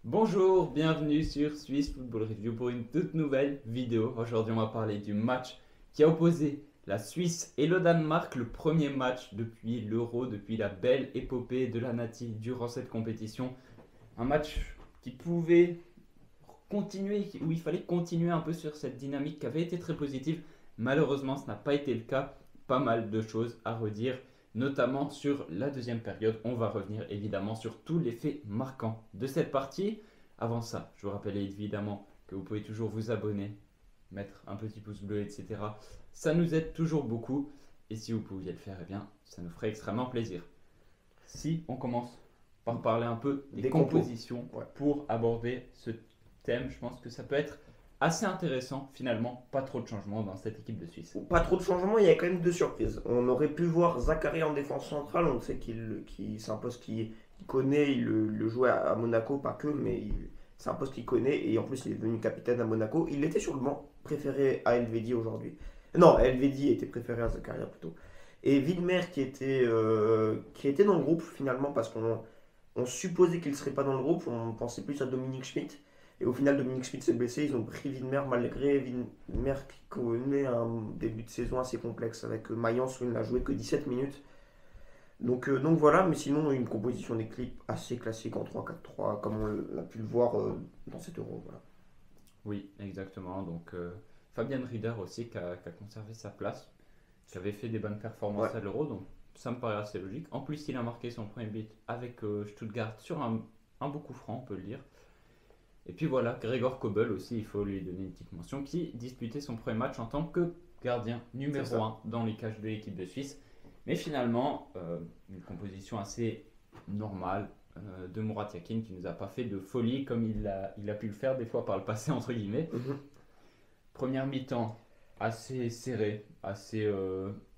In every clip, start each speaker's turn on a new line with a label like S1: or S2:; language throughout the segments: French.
S1: Bonjour, bienvenue sur Swiss Football Review pour une toute nouvelle vidéo. Aujourd'hui, on va parler du match qui a opposé la Suisse et le Danemark, le premier match depuis l'Euro, depuis la belle épopée de la Nati durant cette compétition. Un match qui pouvait continuer, où il fallait continuer un peu sur cette dynamique qui avait été très positive. Malheureusement, ce n'a pas été le cas. Pas mal de choses à redire, notamment sur la deuxième période. On va revenir évidemment sur tous les faits marquants de cette partie. Avant ça, je vous rappelle évidemment que vous pouvez toujours vous abonner, mettre un petit pouce bleu, etc. Ça nous aide toujours beaucoup. Et si vous pouviez le faire, eh bien, ça nous ferait extrêmement plaisir. Si on commence par parler un peu des compositions
S2: Ouais.
S1: pour aborder ce thème, je pense que ça peut être assez intéressant finalement. Pas trop de changements dans cette équipe de Suisse.
S2: Pas trop de changements, il y a quand même deux surprises. On aurait pu voir Zachary en défense centrale, on sait c'est un poste qu'il connaît, il le jouait à Monaco, pas que, mais c'est un poste qu'il connaît, et en plus il est devenu capitaine à Monaco. Il était sur le banc, préféré à Elvedi aujourd'hui. Non, Elvedi était préféré à Zakaria plutôt. Et Widmer qui était dans le groupe finalement, parce qu'on supposait qu'il ne serait pas dans le groupe, on pensait plus à Dominique Schmidt. Et au final, Dominique Schmidt s'est blessé. Ils ont pris Widmer malgré Widmer qui connaît un début de saison assez complexe avec Mayence où il n'a joué que 17 minutes. Donc voilà, mais sinon, une composition d'équipe assez classique en 3-4-3, comme on a pu le voir dans cet euro. Voilà.
S1: Oui, exactement. Donc Fabian Rieder aussi qui a conservé sa place, qui avait fait des bonnes
S2: Ouais,
S1: performances à l'Euro, donc ça me paraît assez logique. En plus, il a marqué son premier but avec Stuttgart sur un beau coup franc, on peut le dire. Et puis voilà, Gregor Kobel aussi, il faut lui donner une petite mention, qui disputait son premier match en tant que gardien
S2: c'est
S1: numéro
S2: ça.
S1: un dans les cages de l'équipe de Suisse. Mais finalement, une composition assez normale de Murat Yakin qui nous a pas fait de folie comme il a pu le faire des fois par le passé, entre guillemets.
S2: Mhm.
S1: Première mi-temps assez serrée, assez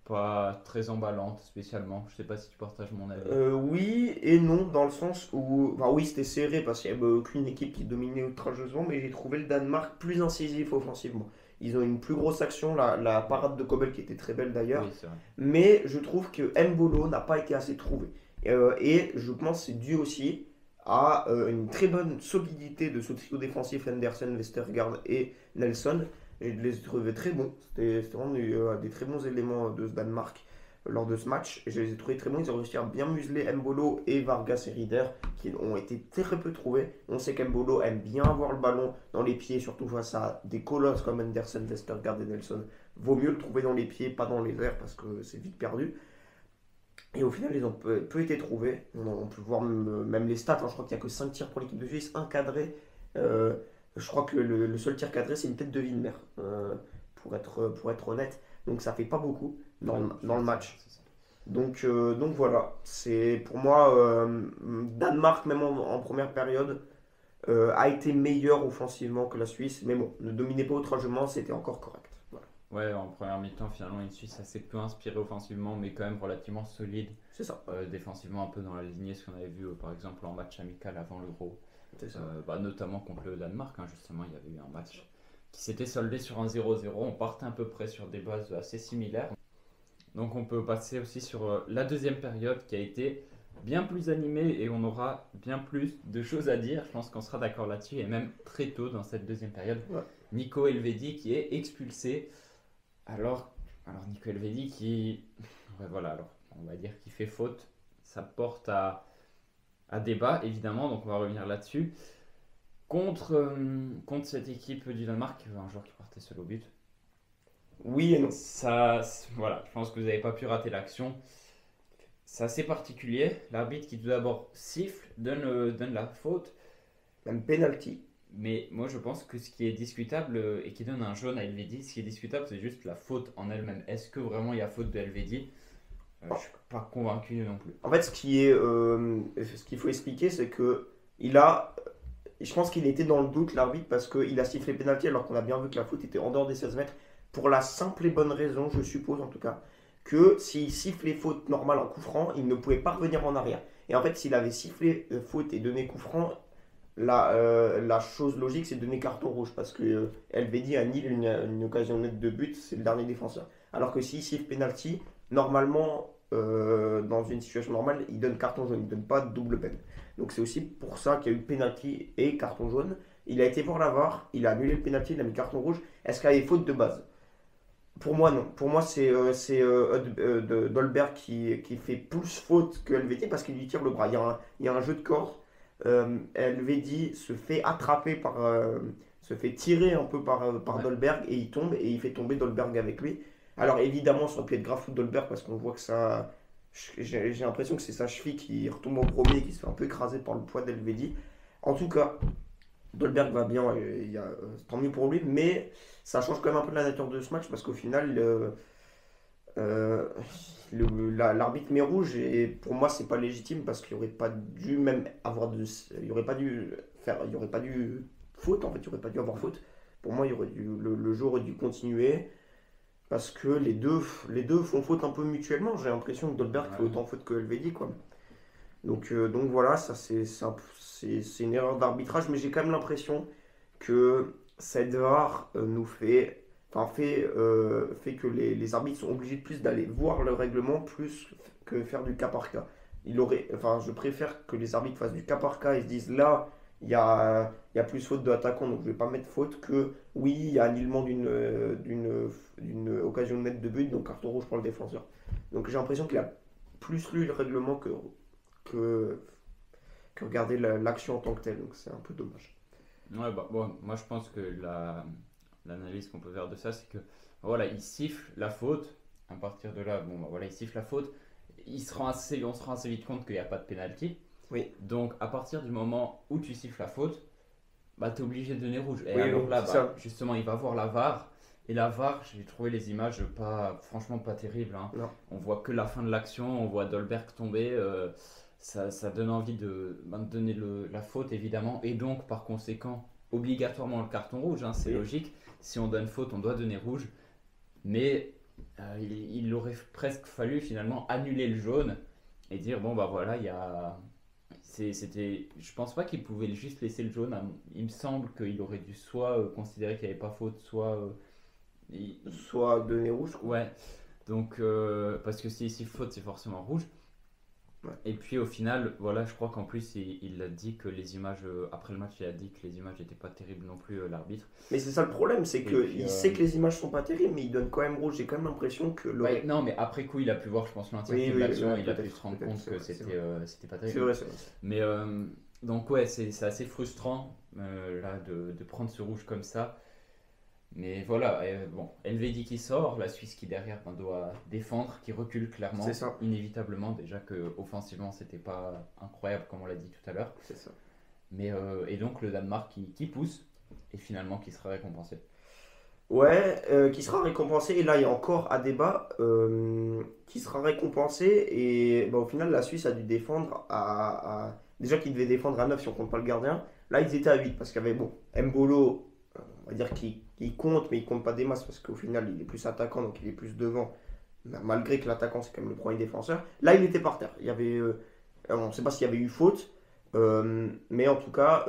S1: pas très emballante spécialement. Je sais pas si tu partages mon avis.
S2: Oui et non, dans le sens où. Enfin, oui, c'était serré parce qu'il n'y avait aucune équipe qui dominait outrageusement, mais j'ai trouvé le Danemark plus incisif offensivement. Ils ont une plus grosse action, la parade de Kobel qui était très belle d'ailleurs,
S1: Oui, c'est vrai.
S2: mais je trouve que Mbolo n'a pas été assez trouvé. Et je pense que c'est dû aussi à une très bonne solidité de ce trio défensif Henderson, Westergaard et Nelson. Et je les ai trouvés très bons. C'était vraiment des très bons éléments de ce Danemark lors de ce match. Je les ai trouvés très bons. Ils ont réussi à bien museler Mbolo et Vargas et Rieder, qui ont été très peu trouvés. On sait qu'Mbolo aime bien avoir le ballon dans les pieds, surtout face à des colosses comme Anderson, Vestergaard et Nelson. Vaut mieux le trouver dans les pieds, pas dans les airs, parce que c'est vite perdu. Et au final, ils ont peu été trouvés. On peut voir même les stats. Hein. Je crois qu'il n'y a que 5 tirs pour l'équipe de Suisse, un cadré. Euh, je crois que le seul tir cadré, c'est une tête de Widmer, pour être honnête. Donc ça fait pas beaucoup dans,
S1: Ouais,
S2: le-
S1: je
S2: dans
S1: crois
S2: le
S1: que
S2: match.
S1: c'est ça.
S2: Donc voilà, c'est pour moi Danemark même en première période a été meilleur offensivement que la Suisse, mais bon, ne dominait pas outrageusement, c'était encore correct. Voilà,
S1: Ouais, en première mi-temps, finalement, une Suisse assez peu inspirée offensivement, mais quand même relativement solide.
S2: c'est ça,
S1: Défensivement, un peu dans la lignée, ce qu'on avait vu par exemple en match amical avant l'Euro.
S2: c'est ça.
S1: Notamment contre le Danemark, hein, justement, il y avait eu un match qui s'était soldé sur un 0-0. On partait à peu près sur des bases assez similaires. Donc on peut passer aussi sur la deuxième période qui a été bien plus animée et on aura bien plus de choses à dire. Je pense qu'on sera d'accord là-dessus et même très tôt dans cette deuxième période.
S2: Ouais.
S1: Nico Elvedi qui est expulsé. Alors Nico Elvedi qui, ouais, voilà, alors on va dire qu'il fait faute. Ça porte à débat évidemment, donc on va revenir là-dessus. Contre cette équipe du Danemark, un joueur qui partait seul au but.
S2: Oui et non.
S1: Voilà, je pense que vous n'avez pas pu rater l'action. C'est assez particulier. L'arbitre qui tout d'abord siffle, donne la faute.
S2: Même penalty.
S1: Mais moi je pense que ce qui est discutable et qui donne un jaune à Elvedi, ce qui est discutable c'est juste la faute en elle-même. Est-ce que vraiment il y a faute de Elvedi? Je suis pas convaincu non plus.
S2: En fait, ce qu'il faut expliquer, c'est que il a, je pense qu'il était dans le doute l'arbitre parce qu'il a sifflé penalty alors qu'on a bien vu que la faute était en dehors des 16 mètres. Pour la simple et bonne raison, je suppose en tout cas, que s'il sifflait faute normale en coup franc, il ne pouvait pas revenir en arrière. Et en fait, s'il avait sifflé faute et donné coup franc, la chose logique, c'est de donner carton rouge parce que Elvedi annule une occasion nette de but, c'est le dernier défenseur. Alors que s'il siffle penalty, normalement, dans une situation normale, il donne carton jaune, il ne donne pas de double peine. Donc c'est aussi pour ça qu'il y a eu penalty et carton jaune. Il a été voir la VAR, il a annulé le penalty, il a mis carton rouge. Est-ce qu'il y a des fautes de base? Pour moi, non. Pour moi, c'est Dolberg qui fait plus faute que Helvetie parce qu'il lui tire le bras. Il y a un jeu de corps. Helvetie se fait attraper se fait tirer un peu par
S1: Ouais.
S2: Dolberg et il tombe et il fait tomber Dolberg avec lui. Alors évidemment, ça aurait pu être grave faute de Dolberg parce qu'on voit que ça. J'ai l'impression que c'est sa cheville qui retombe au premier et qui se fait un peu écraser par le poids d'Helvetie. En tout cas, Dolberg va bien, tant mieux pour lui, mais ça change quand même un peu la nature de ce match parce qu'au final, euh, l'arbitre met rouge et pour moi, c'est pas légitime parce qu'il aurait pas dû même avoir de. Il aurait pas dû faire. Il aurait pas dû faute en fait, il aurait pas dû avoir faute. Pour moi, le jeu aurait dû continuer parce que les deux font faute un peu mutuellement. J'ai l'impression que Dolberg fait
S1: Ouais.
S2: autant faute que Helvedi, quoi. Donc voilà, ça c'est une erreur d'arbitrage, mais j'ai quand même l'impression que cette VAR fait que les arbitres sont obligés de plus d'aller voir le règlement plus que faire du cas par cas. Je préfère que les arbitres fassent du cas par cas et se disent là, il y a plus faute de l'attaquant, donc je ne vais pas mettre faute que oui, il y a annulement d'une occasion nette de but, donc carton rouge pour le défenseur. Donc j'ai l'impression qu'il a plus lu le règlement que, que regarder l'action en tant que telle, donc c'est un peu dommage.
S1: Ouais, bah, bon, moi je pense que l'analyse qu'on peut faire de ça, c'est que voilà, il siffle la faute. À partir de là, bon, bah, voilà, il siffle la faute. On se rend assez vite compte qu'il n'y a pas de penalty.
S2: Oui,
S1: Donc, à partir du moment où tu siffles la faute, bah, tu es obligé de donner rouge. Et
S2: oui,
S1: alors
S2: oui,
S1: là,
S2: c'est
S1: bah,
S2: ça.
S1: justement, il va voir la VAR. Et la VAR, j'ai trouvé les images franchement pas terribles, hein.
S2: Non.
S1: On voit que la fin de l'action, on voit Dolberg tomber. Ça donne envie de donner la faute, évidemment. Et donc, par conséquent, obligatoirement le carton rouge, hein, c'est
S2: Oui.
S1: logique. Si on donne faute, on doit donner rouge. Mais il aurait presque fallu finalement annuler le jaune et dire bon, bah voilà, il y a. Je pense pas qu'il pouvait juste laisser le jaune, hein. Il me semble qu'il aurait dû soit considérer qu'il n'y avait pas faute, soit.
S2: Soit donner rouge, quoi.
S1: Ouais, donc parce que si faute, c'est forcément rouge.
S2: Ouais.
S1: Et puis au final, voilà, je crois qu'en plus il a dit que les images, après le match, il a dit que les images n'étaient pas terribles non plus, l'arbitre.
S2: Mais c'est ça le problème, c'est
S1: Et
S2: qu'il
S1: puis,
S2: sait que les images sont pas terribles, mais il donne quand même rouge. J'ai quand même l'impression que
S1: ouais, non, mais après coup, il a pu voir, je pense, l'entièreté de l'action,
S2: ouais,
S1: il a pu
S2: peut-être,
S1: se rendre
S2: peut-être,
S1: compte
S2: c'est
S1: que
S2: vrai, c'est
S1: c'était pas
S2: c'est
S1: terrible.
S2: vrai, c'est vrai.
S1: Mais donc ouais, c'est assez frustrant là de prendre ce rouge comme ça. Mais voilà, bon, Helvedi qui sort, la Suisse qui derrière doit défendre, qui recule clairement,
S2: C'est ça,
S1: inévitablement. Déjà que offensivement c'était pas incroyable comme on l'a dit tout à l'heure.
S2: c'est ça.
S1: Mais et donc le Danemark qui pousse et finalement qui sera récompensé.
S2: Ouais, qui sera récompensé. Et là, il y a encore à débat qui sera récompensé. Et bah, au final, la Suisse a dû défendre déjà qu'ils devaient défendre à 9 si on compte pas le gardien. Là, ils étaient à 8 parce qu'il y avait, bon, Mbolo, on va dire qu'il compte, mais il compte pas des masses parce qu'au final, il est plus attaquant, donc il est plus devant. Malgré que l'attaquant, c'est quand même le premier défenseur. Là, il était par terre. On ne sait pas s'il y avait eu faute, mais en tout cas,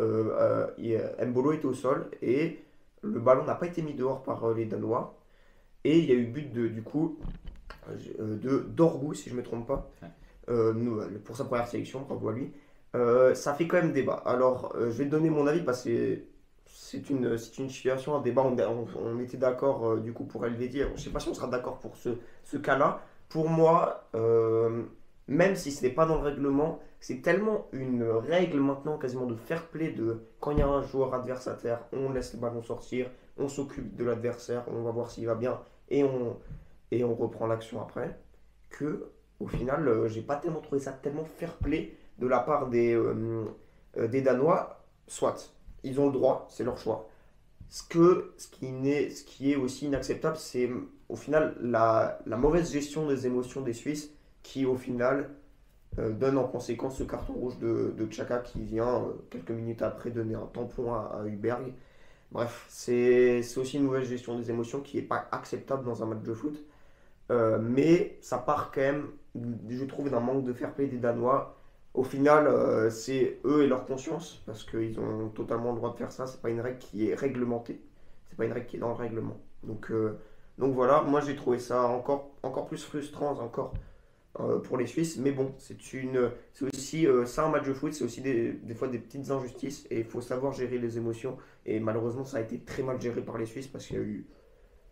S2: Mbolo était au sol et le ballon n'a pas été mis dehors par les Danois. Et il y a eu but du coup de Dorgu, si je ne me trompe pas,
S1: Ouais.
S2: pour sa première sélection, bravo à lui. Ça fait quand même débat. Alors, je vais te donner mon avis parce que c'est une situation, un débat. On était d'accord du coup pour Helvedi. Je ne sais pas si on sera d'accord pour ce cas-là. Pour moi, même si ce n'est pas dans le règlement, c'est tellement une règle maintenant quasiment de fair play de quand il y a un joueur adverse à terre, on laisse le ballon sortir, on s'occupe de l'adversaire, on va voir s'il va bien et on reprend l'action après. Que au final, j'ai pas tellement trouvé ça tellement fair play de la part des Danois. Soit, ils ont le droit, c'est leur choix. Ce qui est aussi inacceptable, c'est au final la mauvaise gestion des émotions des Suisses qui au final donne en conséquence ce carton rouge de Xhaka qui vient quelques minutes après donner un tampon à Huberg. Bref, c'est aussi une mauvaise gestion des émotions qui n'est pas acceptable dans un match de foot. Mais ça part quand même, je trouve, d'un manque de fair play des Danois. Au final, c'est eux et leur conscience, parce qu'ils ont totalement le droit de faire ça. C'est pas une règle qui est réglementée. C'est pas une règle qui est dans le règlement. Donc voilà, moi j'ai trouvé ça encore plus frustrant encore pour les Suisses. Mais bon, c'est aussi ça un match de foot, c'est aussi des fois des petites injustices et il faut savoir gérer les émotions. Et malheureusement, ça a été très mal géré par les Suisses parce qu'il y a eu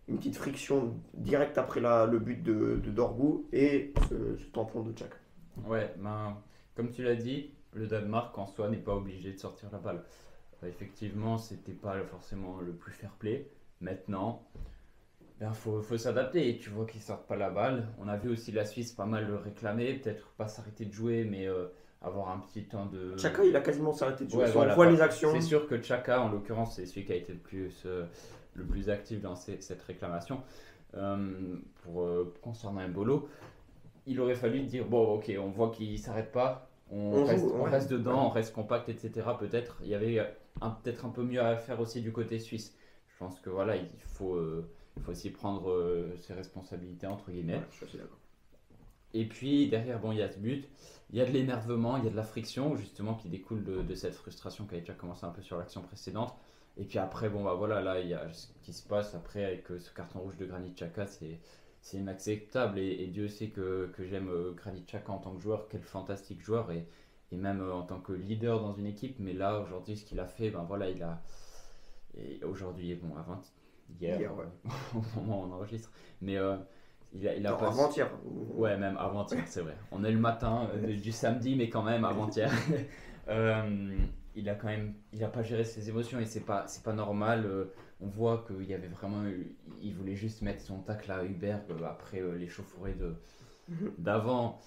S2: une petite friction directe après le but de Dorgu et ce tampon de Xhaka.
S1: Ouais, ben, comme tu l'as dit, le Danemark en soi n'est pas obligé de sortir la balle. Effectivement, c'était pas forcément le plus fair-play. Maintenant, ben, faut s'adapter et tu vois qu'ils sortent pas la balle. On a vu aussi la Suisse pas mal le réclamer, peut-être pas s'arrêter de jouer, mais avoir un petit temps de.
S2: Xhaka, il a quasiment s'arrêté de jouer.
S1: Ouais,
S2: Si
S1: voilà,
S2: on voit les actions.
S1: c'est sûr que Xhaka, en l'occurrence, c'est celui qui a été le plus actif dans cette réclamation. Concernant Mbolo, il aurait fallu dire bon, ok, on voit qu'il s'arrête pas,
S2: On joue,
S1: on
S2: ouais.
S1: reste dedans, on reste compact, etc. Peut-être il y avait peut-être un peu mieux à faire aussi du côté suisse. Je pense que voilà, il faut aussi prendre ses responsabilités entre guillemets.
S2: Ouais, je suis d'accord.
S1: Et puis derrière, bon, il y a ce but, il y a de l'énervement, il y a de la friction justement qui découle de cette frustration qui a déjà commencé un peu sur l'action précédente. Et puis après, bon, bah voilà, là, il y a ce qui se passe après avec ce carton rouge de Granit Xhaka, c'est inacceptable. Et Dieu sait que j'aime Granit Xhaka en tant que joueur, quel fantastique joueur, et même en tant que leader dans une équipe. Mais là, aujourd'hui, ce qu'il a fait, ben voilà, et aujourd'hui, bon, hier,
S2: Ouais.
S1: au moment où on enregistre, mais il a
S2: Non,
S1: pas.
S2: avant-hier.
S1: Ouais, même avant-hier, c'est vrai. On est le matin du samedi, mais quand même avant-hier. Il a pas géré ses émotions et c'est pas normal. On voit qu'il y avait vraiment, il voulait juste mettre son tacle à Hubert après l'échauffourée d'avant.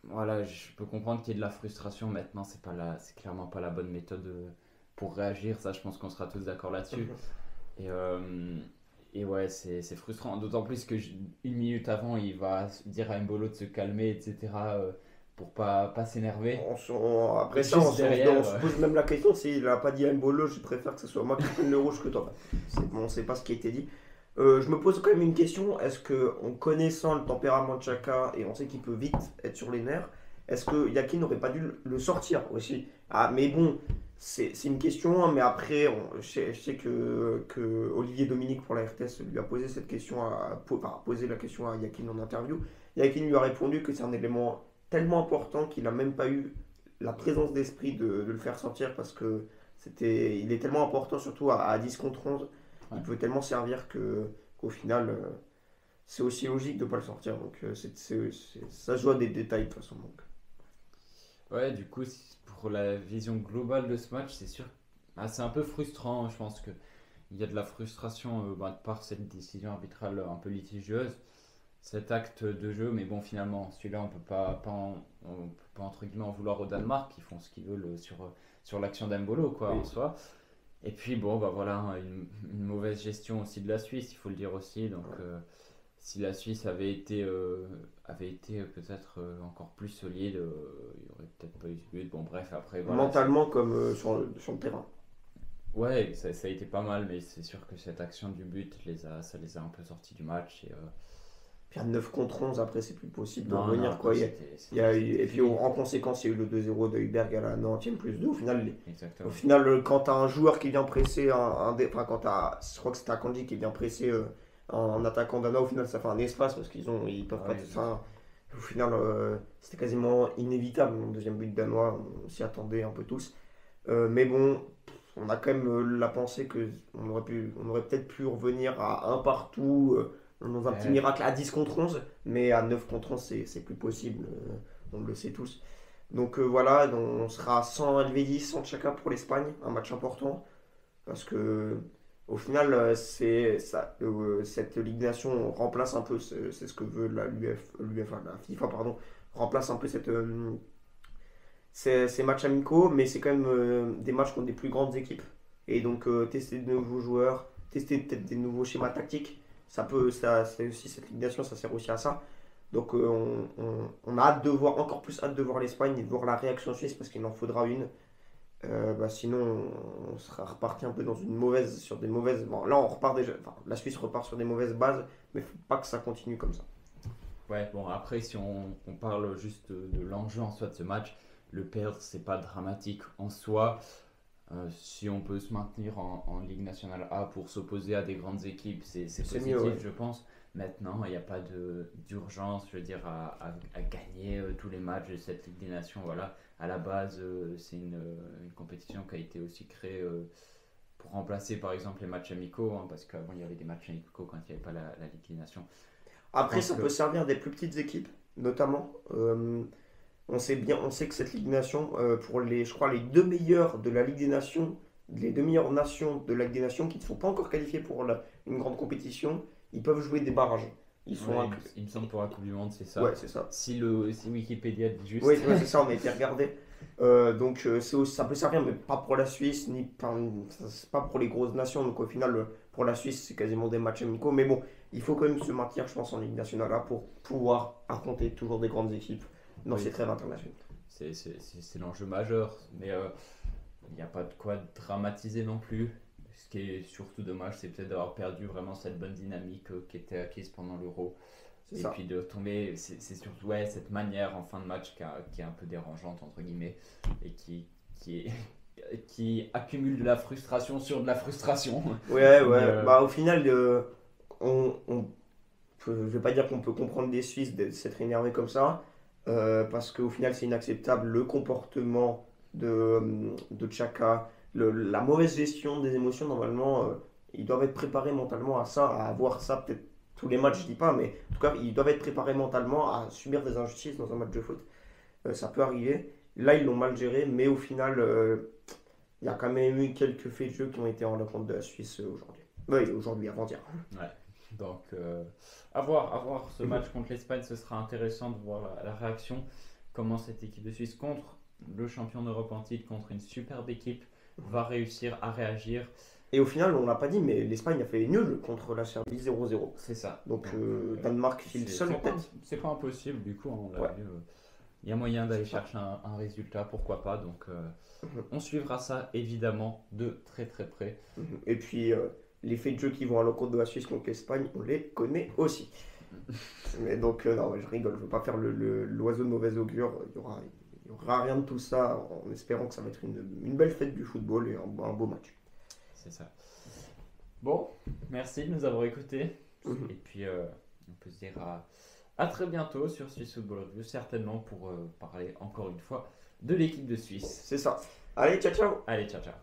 S1: Voilà, je peux comprendre qu'il y ait de la frustration. Maintenant, c'est clairement pas la bonne méthode pour réagir. Ça, je pense qu'on sera tous d'accord là-dessus. Et, et ouais, c'est frustrant. D'autant plus que une minute avant, il va dire à Mbolo de se calmer, etc. Pour pas s'énerver.
S2: Après ça,
S1: Juste
S2: on
S1: derrière,
S2: se pose même la question s'il n'a pas dit à Mbolo, je préfère que ce soit moi qui prenne le rouge que toi. On sait pas ce qui a été dit. Je me pose quand même une question. Est-ce que, en connaissant le tempérament de Xhaka et on sait qu'il peut vite être sur les nerfs, est-ce que Yakin n'aurait pas dû le sortir aussi? Ah, mais bon, c'est une question, hein, mais après, je sais que Olivier Dominique pour la RTS lui a posé cette question, posé la question à Yakin en interview. Yakin lui a répondu que c'est un élément tellement important qu'il n'a même pas eu la présence d'esprit de le faire sortir parce que il est tellement important, surtout à 10 contre 11.
S1: Ouais.
S2: Il peut tellement servir qu'au final, c'est aussi logique de ne pas le sortir. Donc, ça se joue à des détails de toute façon. Donc.
S1: Ouais, du coup, pour la vision globale de ce match, c'est sûr. C'est un peu frustrant. Je pense qu'il y a de la frustration de par cette décision arbitrale un peu litigieuse. Cet acte de jeu, mais bon, finalement, celui-là, on peut pas entre guillemets en vouloir au Danemark, ils font ce qu'ils veulent sur l'action d'Embolo, quoi,
S2: Oui.
S1: en soi. Et puis, bon, bah voilà, hein, une mauvaise gestion aussi de la Suisse, il faut le dire aussi. Donc, si la Suisse avait été peut-être encore plus solide, il n'y aurait peut-être pas eu ce but. Bon, bref, après, voilà.
S2: Mentalement comme sur le terrain.
S1: Ouais, ça a été pas mal, mais c'est sûr que cette action du but, ça les a un peu sortis du match.
S2: Puis à 9 contre 11, après, c'est plus possible de
S1: Non,
S2: revenir.
S1: non,
S2: Quoi. Et puis
S1: fini.
S2: en conséquence, il y a eu le 2-0 de Hülberg à la 90e plus 2.
S1: Exactement.
S2: Au final, quand tu as un joueur qui vient presser, je crois que c'était Akanji qui vient presser en attaquant Dana, au final, ça fait un espace parce ils peuvent pas.
S1: Ouais,
S2: Enfin, au final, c'était quasiment inévitable. Le deuxième but danois, on s'y attendait un peu tous. Mais bon, on a quand même la pensée qu'on aurait peut-être pu revenir à un partout dans un petit
S1: Ouais.
S2: miracle à 10 contre 11, mais à 9 contre 11, c'est plus possible. On le sait tous. Donc voilà, donc on sera sans Elvedi, sans Xhaka pour l'Espagne, un match important. Parce que au final, cette Ligue des Nations remplace un peu, c'est ce que veut la FIFA, pardon, remplace un peu ces matchs amicaux, mais c'est quand même des matchs contre des plus grandes équipes. Et donc tester de nouveaux joueurs, tester peut-être des nouveaux schémas tactiques, c'est aussi cette Ligue des Nations, ça sert aussi à ça. Donc on a encore plus hâte de voir l'Espagne et de voir la réaction suisse parce qu'il en faudra une. Sinon, on sera reparti un peu sur des mauvaises. Bon, là, on repart déjà. Enfin, la Suisse repart sur des mauvaises bases, mais faut pas que ça continue comme ça.
S1: Ouais, bon, après, si on parle juste de l'enjeu en soi de ce match, le perdre, c'est pas dramatique en soi. Si on peut se maintenir en Ligue nationale A pour s'opposer à des grandes équipes, c'est
S2: C'est
S1: positif,
S2: mieux, ouais.
S1: je pense. Maintenant, il n'y a pas d'urgence, je veux dire, à gagner tous les matchs de cette Ligue des Nations. Voilà. À la base, c'est une compétition qui a été aussi créée pour remplacer par exemple les matchs amicaux, hein, parce qu'avant il y avait des matchs amicaux quand il n'y avait pas la Ligue des Nations. Je
S2: Après,
S1: pense
S2: ça
S1: que
S2: peut servir des plus petites équipes, notamment. On sait que cette Ligue des Nations, pour les, je crois, les deux meilleurs de la Ligue des Nations, les deux meilleures nations de la Ligue des Nations qui ne sont pas encore qualifiées pour une grande compétition, ils peuvent jouer des barrages. Ils sont
S1: ouais,
S2: inclus.
S1: il me semble pour la Coupe du Monde, c'est ça.
S2: Ouais, c'est ça.
S1: Si Wikipédia dit juste.
S2: Oui, ouais, c'est ça, on a été regardé. Ça peut servir, mais pas pour la Suisse, c'est pas pour les grosses nations. Donc au final, pour la Suisse, c'est quasiment des matchs amicaux. Mais bon, il faut quand même se maintenir, je pense, en Ligue nationale là, pour pouvoir affronter toujours des grandes équipes dans
S1: Oui,
S2: ces trêves internationaux.
S1: c'est l'enjeu majeur, mais il n'y a pas de quoi dramatiser non plus. Ce qui est surtout dommage, c'est peut-être d'avoir perdu vraiment cette bonne dynamique qui était acquise pendant l'Euro.
S2: C'est
S1: Et
S2: ça.
S1: puis de tomber, c'est surtout ouais, cette manière en fin de match qui est un peu dérangeante, entre guillemets, et qui accumule de la frustration sur de la frustration.
S2: Ouais,
S1: Mais,
S2: ouais. Bah, au final, je vais pas dire qu'on peut comprendre des Suisses s'être énervés comme ça, parce qu'au final, c'est inacceptable le comportement de Chaka, la mauvaise gestion des émotions. Normalement, ils doivent être préparés mentalement à ça, à avoir ça peut-être tous les matchs, je dis pas, mais en tout cas, ils doivent être préparés mentalement à subir des injustices dans un match de foot. Ça peut arriver. Là, ils l'ont mal géré, mais au final, il y a quand même eu quelques faits de jeu qui ont été en compte de la Suisse aujourd'hui. Oui, aujourd'hui, avant-hier.
S1: ouais. Donc, à voir ce match contre l'Espagne, ce sera intéressant de voir la réaction. Comment cette équipe de Suisse contre le champion d'Europe en titre, contre une superbe équipe, va réussir à réagir.
S2: Et au final, on l'a pas dit, mais l'Espagne a fait nul contre la Serbie 0-0.
S1: C'est ça.
S2: Donc Danemark file seul en tête.
S1: C'est pas impossible, du coup, on l'a
S2: Ouais.
S1: vu. Il y a moyen d'aller chercher un résultat, pourquoi pas. Donc,
S2: Mhm.
S1: on suivra ça évidemment de très très près.
S2: Et puis les faits de jeu qui vont à l'encontre de la Suisse contre l'Espagne, on les connaît aussi. Mais donc, non, mais je rigole, je veux pas faire l'oiseau de mauvais augure. Il y aura rien de tout ça en espérant que ça va être une belle fête du football et un beau match.
S1: C'est ça. Bon, merci de nous avoir écoutés.
S2: Mhm.
S1: Et puis, on peut se dire à très bientôt sur Swiss Football Review, certainement pour parler encore une fois de l'équipe de Suisse.
S2: C'est ça. Allez, ciao ciao!
S1: Allez, ciao ciao.